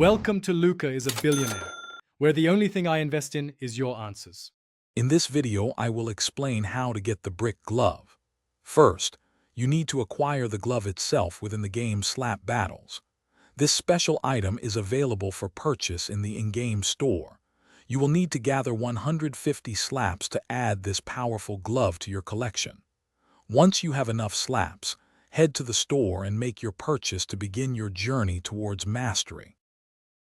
Welcome to Luca is a Billionaire, where the only thing I invest in is your answers. In this video, I will explain how to get the brick glove. First, you need to acquire the glove itself within the game Slap Battles. This special item is available for purchase in the in-game store. You will need to gather 150 slaps to add this powerful glove to your collection. Once you have enough slaps, head to the store and make your purchase to begin your journey towards mastery.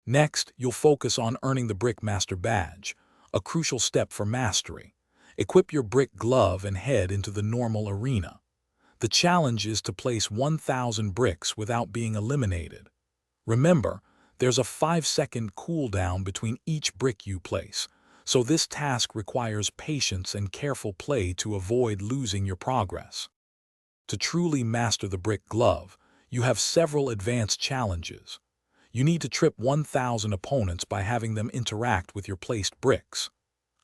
Next, you'll focus on earning the Brick Master Badge, a crucial step for mastery. Equip your brick glove and head into the normal arena. The challenge is to place 1,000 bricks without being eliminated. Remember, there's a 5-second cooldown between each brick you place, so this task requires patience and careful play to avoid losing your progress. To truly master the brick glove, you have several advanced challenges. You need to trip 1,000 opponents by having them interact with your placed bricks.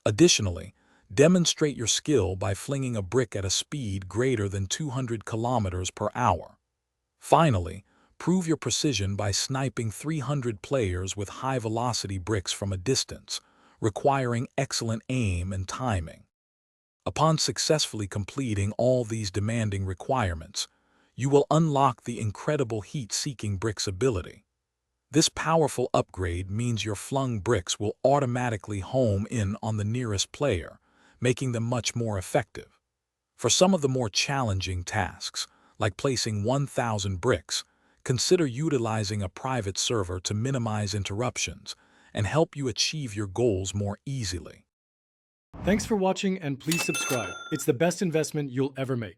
Additionally, demonstrate your skill by flinging a brick at a speed greater than 200 kilometers per hour. Finally, prove your precision by sniping 300 players with high-velocity bricks from a distance, requiring excellent aim and timing. Upon successfully completing all these demanding requirements, you will unlock the incredible heat-seeking bricks ability. This powerful upgrade means your flung bricks will automatically home in on the nearest player, making them much more effective. For some of the more challenging tasks, like placing 1,000 bricks, consider utilizing a private server to minimize interruptions and help you achieve your goals more easily. Thanks for watching and please subscribe. It's the best investment you'll ever make.